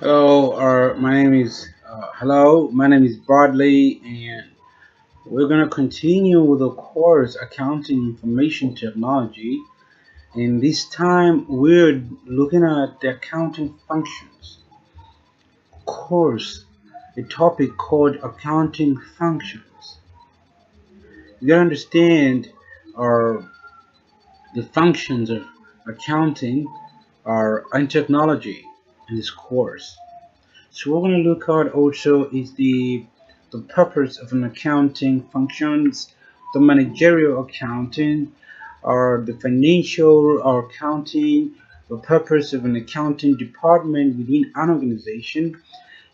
My name is Bradley, and we're gonna continue with the course Accounting Information Technology. And this time we're looking at the accounting functions course, a topic called accounting functions. You gotta understand our the functions of accounting are in technology in this course. So what we're going to look at also is the purpose of an accounting functions, the managerial accounting, or the financial or accounting, the purpose of an accounting department within an organization,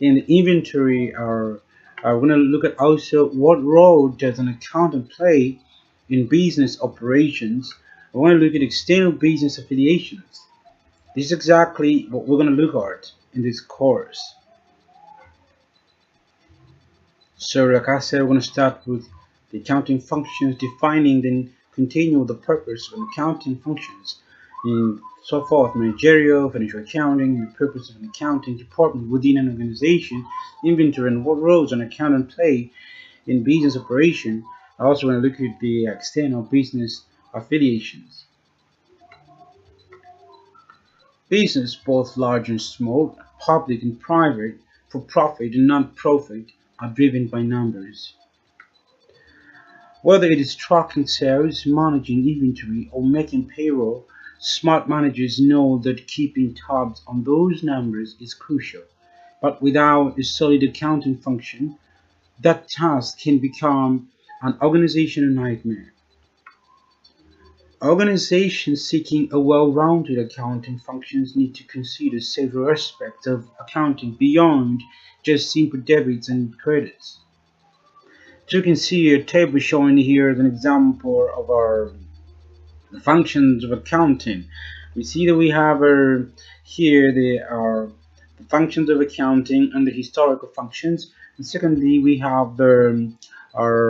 and the inventory are going to look at also what role does an accountant play in business operations. I want to look at external business affiliations. This is exactly what we're going to look at in this course. So like I said, we're going to start with the accounting functions, defining then continue with the purpose of accounting functions and so forth, managerial, financial accounting, the purpose of an accounting department within an organization, inventory, and what roles an accountant play in business operation. I also want to look at the external business affiliations. Business, both large and small, public and private, for profit and non-profit, are driven by numbers. Whether it is tracking sales, managing inventory, or making payroll, smart managers know that keeping tabs on those numbers is crucial. But without a solid accounting function, that task can become an organizational nightmare. Organizations seeking a well-rounded accounting functions need to consider several aspects of accounting beyond just simple debits and credits. So you can see a table showing here as an example of our functions of accounting. We see that we have here the functions of accounting and the historical functions, and secondly our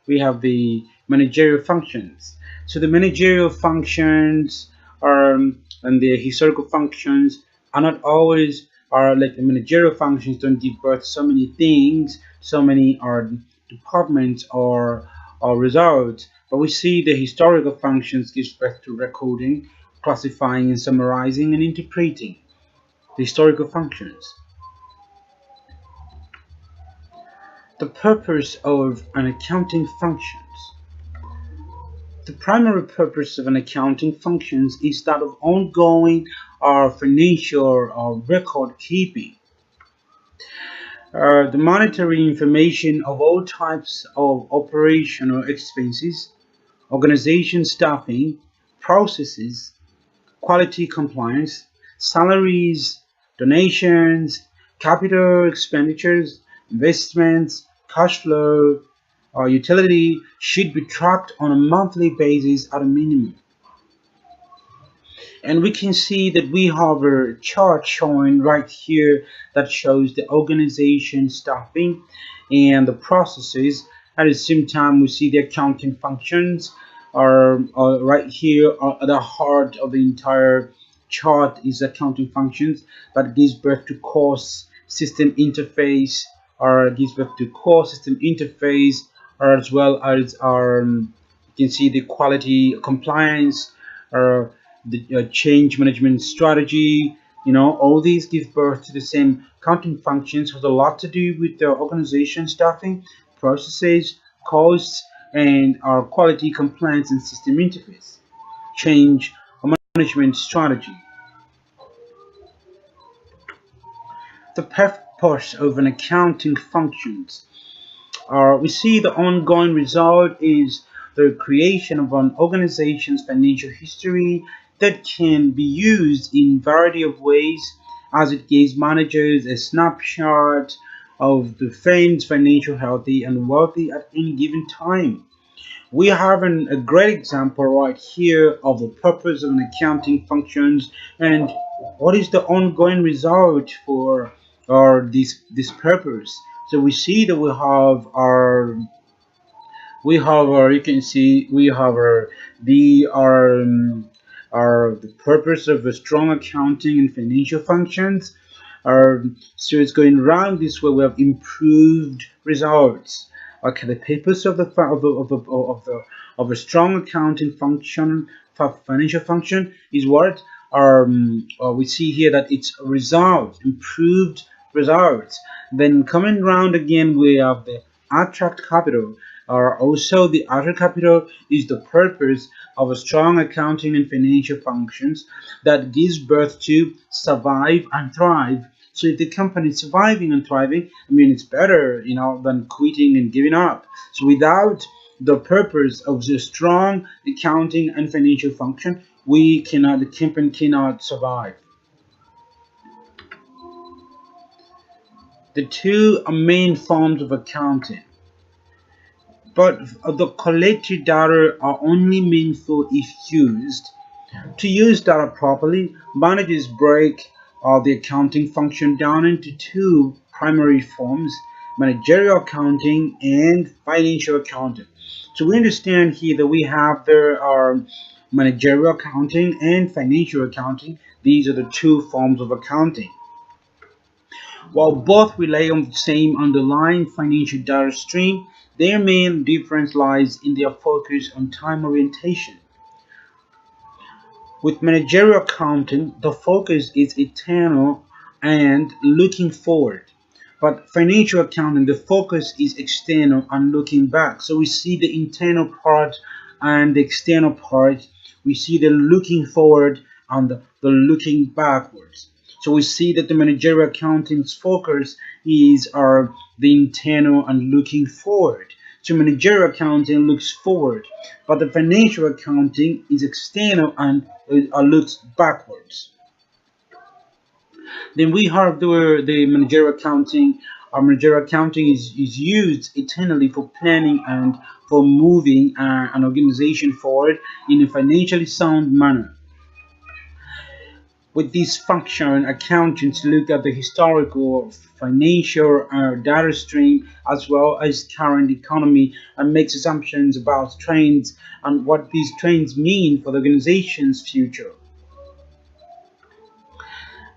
we have the managerial functions. So the managerial functions are and the historical functions are not always are like the managerial functions don't give birth to so many things, so many are departments or results, but we see the historical functions gives birth to recording, classifying and summarizing and interpreting the historical functions. The purpose of an accounting functions. The primary purpose of an accounting functions is that of ongoing or financial or record keeping. The monetary information of all types of operational expenses, organization staffing, processes, quality compliance, salaries, donations, capital expenditures, investments, cash flow, or utility should be tracked on a monthly basis at a minimum. And we can see that we have a chart showing right here that shows the organization staffing and the processes. At the same time, we see the accounting functions are right here at the heart of the entire chart is accounting functions that gives birth to course system interface or gives birth to core system interface or as well as our you can see the quality compliance or the change management strategy. All these give birth to the same accounting functions, has a lot to do with the organization staffing, processes, costs, and our quality compliance and system interface, change management strategy. The purpose of an accounting functions. We see the ongoing result is the creation of an organization's financial history that can be used in variety of ways as it gives managers a snapshot of the firm's financial healthy and wealthy at any given time. We have a great example right here of the purpose of an accounting functions and what is the ongoing result for or this purpose. So we see that we have our you can see we have our the purpose of a strong accounting and financial functions So it's going around this way. We have improved results. Okay, the purpose of of a strong accounting function, financial function, is what we see here, that it's results, improved results. Then coming round again, we have the attract capital. Or also, the attract capital is the purpose of a strong accounting and financial functions that gives birth to survive and thrive. So if the company is surviving and thriving, I mean, it's better, than quitting and giving up. So without the purpose of the strong accounting and financial function, the company cannot survive. The two main forms of accounting, but the collected data are only meaningful if used. To use data properly, managers break the accounting function down into two primary forms: managerial accounting and financial accounting. So we understand here that there are managerial accounting and financial accounting. These are the two forms of accounting. While both rely on the same underlying financial data stream, their main difference lies in their focus on time orientation. With managerial accounting, the focus is eternal and looking forward. But financial accounting, the focus is external and looking back. So we see the internal part and the external part. We see the looking forward and the looking backwards. So we see that the managerial accounting's focus is the internal and looking forward. So managerial accounting looks forward, but the financial accounting is external and looks backwards. Then we have the managerial accounting. Our managerial accounting is used eternally for planning and for moving an organization forward in a financially sound manner. With this function, accountants look at the historical financial data stream as well as current economy and makes assumptions about trends and what these trends mean for the organization's future.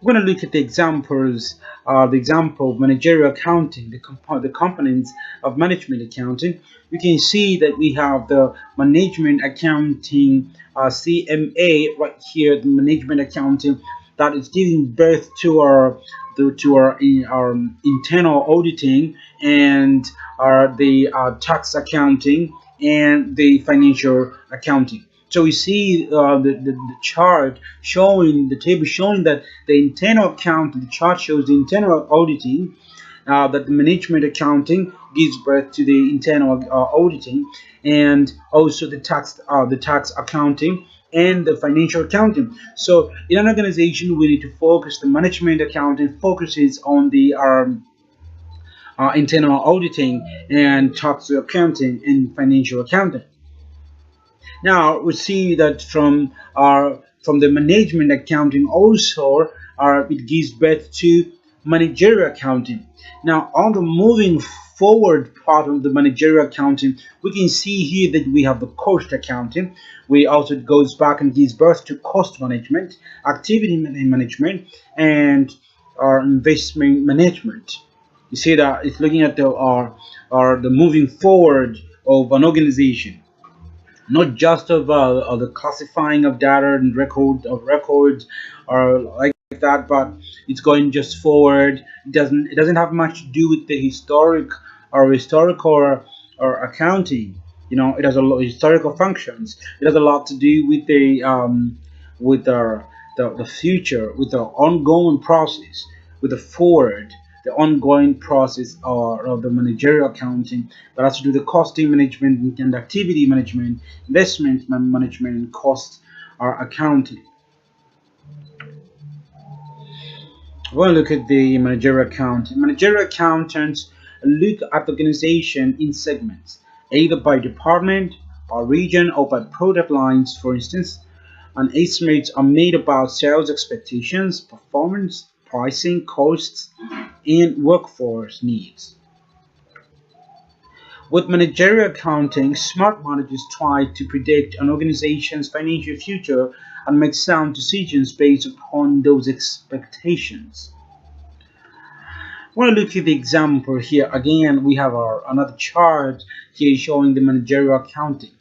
We're going to look at the example of managerial accounting, the components of management accounting. You can see that we have the management accounting, CMA, right here, the management accounting that is giving birth to our internal auditing and the tax accounting and the financial accounting. So we see the chart showing, the table showing that the internal account, the chart shows the internal auditing, that the management accounting gives birth to the internal auditing, and also the tax accounting and the financial accounting. So in an organization, we need to focus. The management accounting focuses on the internal auditing and tax accounting and financial accounting. Now we see that from the management accounting also it gives birth to managerial accounting. Now on the moving forward part of the managerial accounting, we can see here that we have the cost accounting. We also goes back and gives birth to cost management, activity management, and our investment management. You see that it's looking at the moving forward of an organization, not just of the classifying of data and records or like that, but it's going just forward. It doesn't have much to do with the historical or accounting. It has a lot of historical functions. It has a lot to do with the future, with the ongoing process, with the forward, the ongoing process of the managerial accounting that has to do with the costing management and activity management, investment management, and cost accounting. We'll look at the managerial accounting. Managerial accountants look at the organization in segments, either by department or region or by product lines. For instance, and estimates are made about sales expectations, performance, pricing, costs, and workforce needs. With managerial accounting, smart managers try to predict an organization's financial future and make sound decisions based upon those expectations. Want to look at the example here again. We have our another chart here showing the managerial accounting.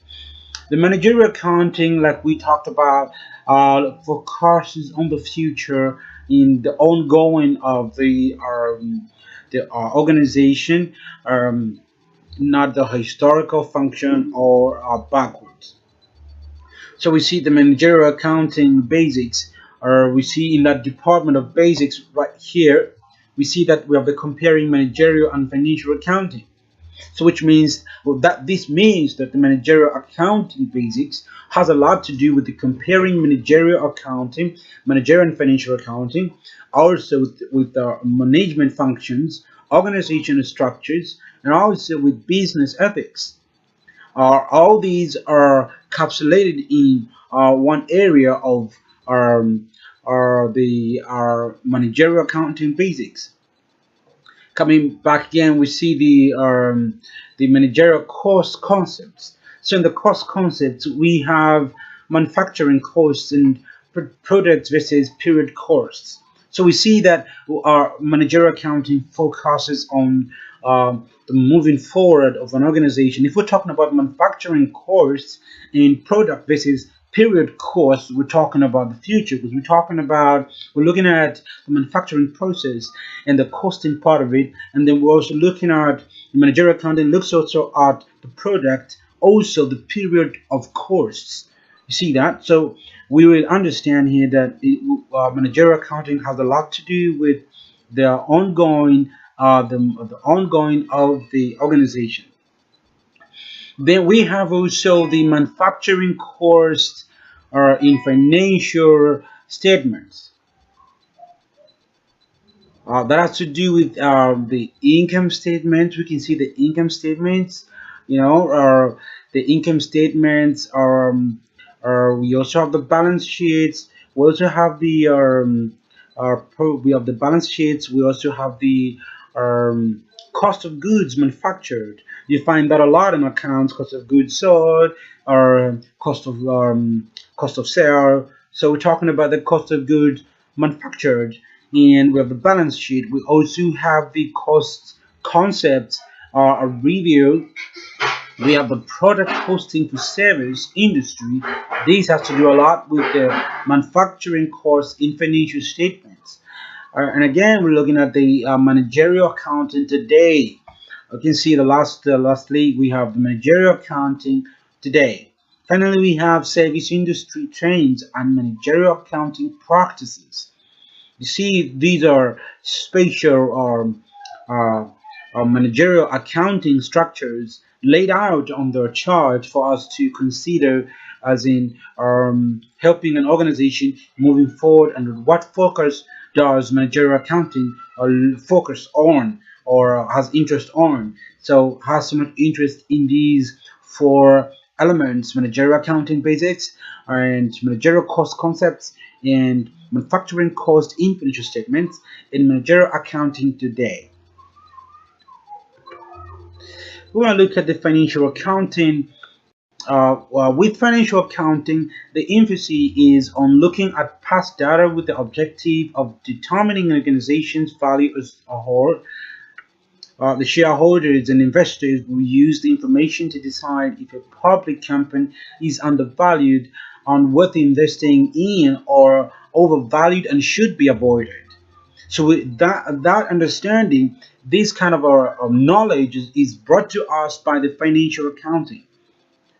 The managerial accounting, like we talked about, focuses on the future in the ongoing of the organization, not the historical function or backwards. So we see the managerial accounting basics, or we see in that department of basics right here, we see that we have the comparing managerial and financial accounting. So which means, well, that this means that the managerial accounting basics has a lot to do with the comparing managerial accounting, managerial and financial accounting, also with the management functions, organizational structures, and also with business ethics. All these are capsulated in one area of our managerial accounting basics. Coming back again, we see the managerial cost concepts. So in the cost concepts, we have manufacturing costs and product versus period costs. So we see that our managerial accounting focuses on the moving forward of an organization. If we're talking about manufacturing costs and product versus period costs, we're talking about the future, because we're looking at the manufacturing process and the costing part of it, and then we're also looking at the managerial accounting looks also at the product, also the period of costs. You see that? So we will understand here that managerial accounting has a lot to do with the ongoing of the organization. Then we have also the manufacturing cost in financial statements. That has to do with the income statements. We can see the income statements, the income statements we also have the balance sheets. We also have we have the balance sheets. We also have the cost of goods manufactured. You find that a lot in accounts: cost of goods sold, or cost of sale. So we're talking about the cost of goods manufactured, and we have the balance sheet. We also have the cost concepts a review. We have the product costing for service industry. This has to do a lot with the manufacturing costs in financial statements. And again, we're looking at the managerial accounting today. You can see lastly we have the managerial accounting today. Finally, we have service industry trends and managerial accounting practices. You see, these are spatial or managerial accounting structures laid out on the chart for us to consider, as in helping an organization moving forward, and what focus does managerial accounting focus on or has interest on. So has so much interest in these four elements: managerial accounting basics, and managerial cost concepts, and manufacturing cost in financial statements, and managerial accounting today. We want to look at the financial accounting. With financial accounting, the emphasis is on looking at past data with the objective of determining an organization's value as a whole. The shareholders and investors will use the information to decide if a public company is undervalued and worth investing in, or overvalued and should be avoided. So with that understanding, this kind of knowledge is brought to us by the financial accounting.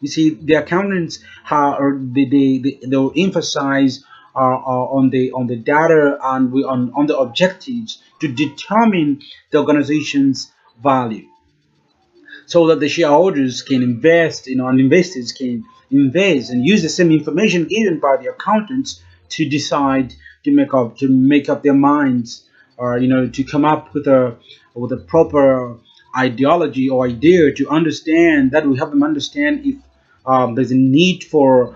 You see, the accountants they'll emphasize on the data, and on the objectives to determine the organization's value, so that the shareholders can invest, and investors can invest and use the same information given by the accountants to decide to make up their minds, or to come up with a proper ideology or idea to understand, that will help them understand if there's a need for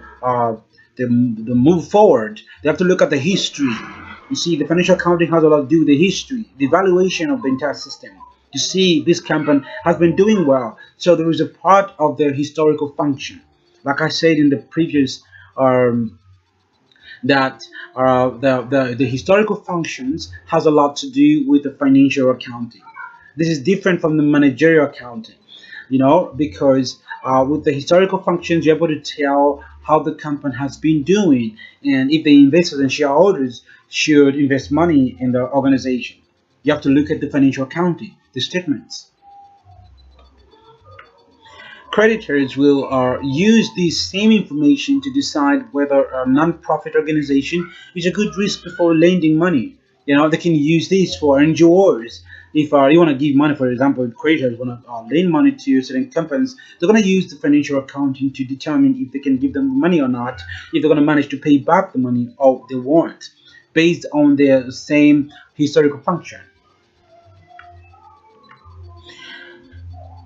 the move forward. They have to look at the history. You see, the financial accounting has a lot to do with the history, the evaluation of the entire system. You see, this company has been doing well, so there is a part of their historical function. Like I said in the previous um, that the historical functions has a lot to do with the financial accounting. This is different from the managerial accounting, because with the historical functions, you're able to tell how the company has been doing and if the investors and shareholders should invest money in the organization. You have to look at the financial accounting, the statements. Creditors will use this same information to decide whether a non-profit organization is a good risk before lending money. They can use this for NGOs. If you want to give money, for example, creditors want to lend money to certain companies, they're going to use the financial accounting to determine if they can give them the money or not, if they're going to manage to pay back the money or they won't, based on their same historical function.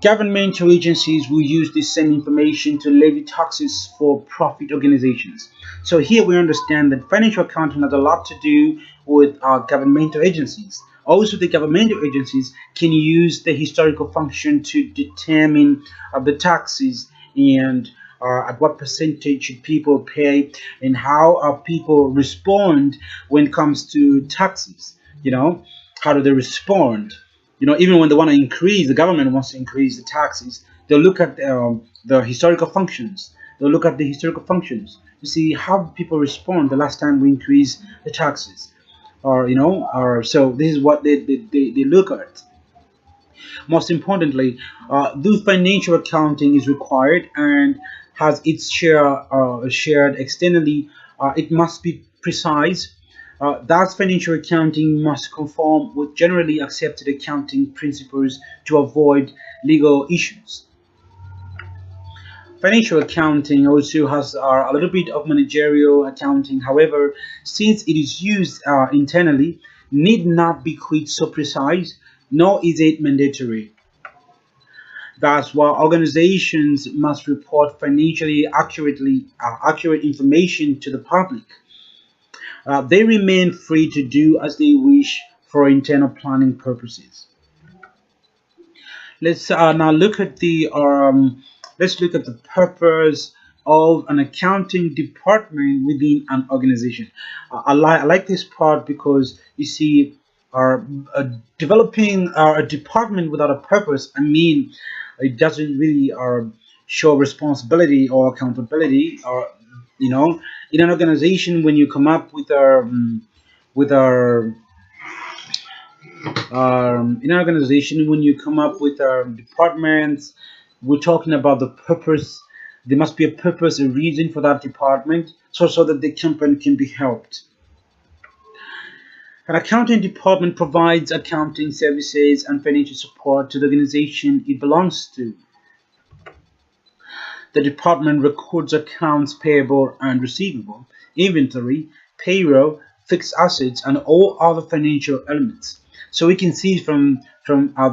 Governmental agencies will use this same information to levy taxes for profit organizations. So here we understand that financial accounting has a lot to do with governmental agencies. Also, the governmental agencies can use the historical function to determine the taxes and at what percentage should people pay and how people respond when it comes to taxes. How do they respond? Even when they want to increase, the government wants to increase the taxes, they'll look at the historical functions. They'll look at the historical functions to see how people respond the last time we increase the taxes. Or so this is what they look at. Most importantly, though financial accounting is required and has its shared externally, it must be precise. Thus, financial accounting must conform with generally accepted accounting principles to avoid legal issues. Financial accounting also has a little bit of managerial accounting. However, since it is used internally, need not be quite so precise, nor is it mandatory. Thus, while organizations must report financially accurate information to the public, they remain free to do as they wish for internal planning purposes. Let's now look at the purpose of an accounting department within an organization. I like this part because you see, our developing a department without a purpose. I mean, it doesn't really show responsibility or accountability, or in an organization when you come up with our in an organization when you come up with departments, we're talking about the purpose. There must be a purpose, a reason for that department, so that the company can be helped. An accounting department provides accounting services and financial support to the organization it belongs to. The department records accounts payable and receivable, inventory, payroll, fixed assets, and all other financial elements. So we can see from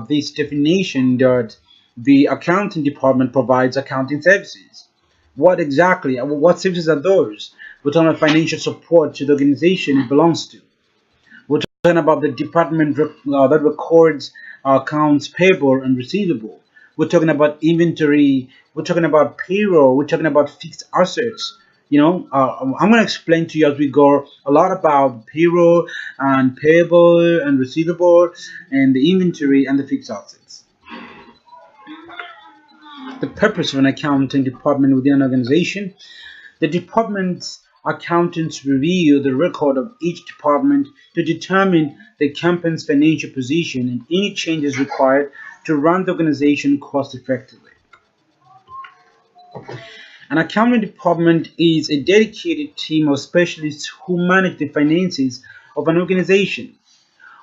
this definition that the accounting department provides accounting services. What services are those? We're talking about financial support to the organization it belongs to. We're talking about the department that records accounts payable and receivable. We're talking about inventory. We're talking about payroll. We're talking about fixed assets. I'm going to explain to you as we go a lot about payroll and payable and receivable and the inventory and the fixed assets. The purpose of an accounting department within an organization. The department's accountants review the record of each department to determine the company's financial position and any changes required to run the organization cost effectively. An accounting department is a dedicated team of specialists who manage the finances of an organization.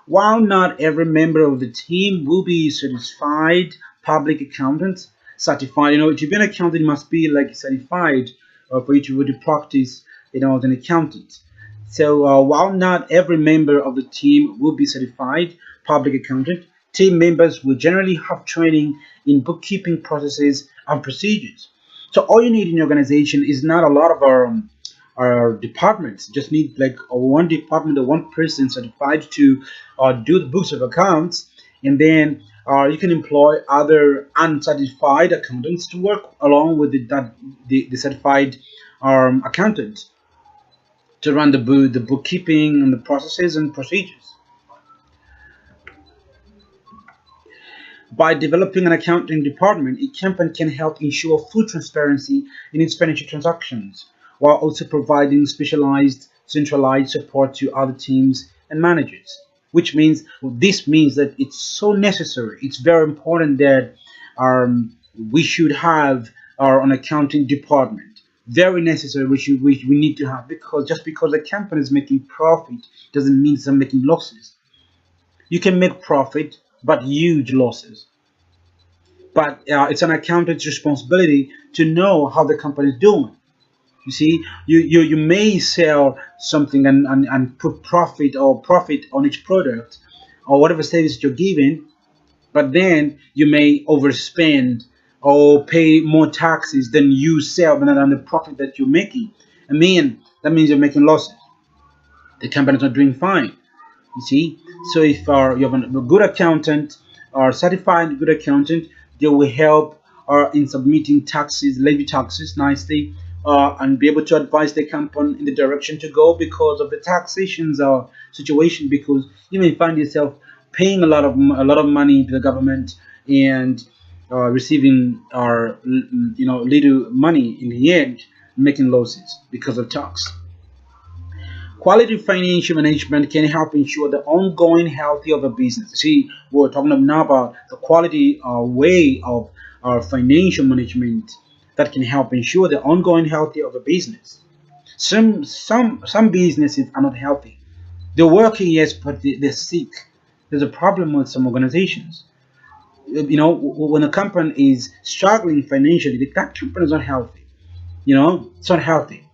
While not every member of the team will be certified public accountants, certified, to be an accountant, you must be like certified for you to really practice, as an accountant. So while not every member of the team will be certified public accountant, team members will generally have training in bookkeeping processes and procedures. So all you need in your organization is not a lot of our departments. You just need like one department or one person certified to do the books of accounts, and then you can employ other uncertified accountants to work along with the certified accountant. to run the bookkeeping and the processes and procedures. By developing an accounting department, a company can help ensure full transparency in its financial transactions, while also providing specialized, centralized support to other teams and managers. Which means this means that it's so necessary. It's very important that we should have our an accounting department. Very necessary. We need to have, because just because a company is making profit doesn't mean they're making losses. You can make profit but huge losses. But it's an accountant's responsibility to know how the company is doing. You see, you may sell something and put profit on each product or whatever service you're giving, but then you may overspend or pay more taxes than you sell than the profit that you're making. I mean, that means you're making losses. The company's not doing fine. You see, so if you have a good accountant or certified good accountant, they will help in submitting taxes, levy taxes nicely, and be able to advise the company in the direction to go because of the taxations situation. Because you may find yourself paying a lot of money to the government and receiving little money in the end, making losses because of tax. Quality financial management can help ensure the ongoing health of a business. See, we're talking now about the quality way of financial management that can help ensure the ongoing health of a business. Some businesses are not healthy. They're working, yes, but they're sick. There's a problem with some organizations. When a company is struggling financially, that company is not healthy. It's not healthy.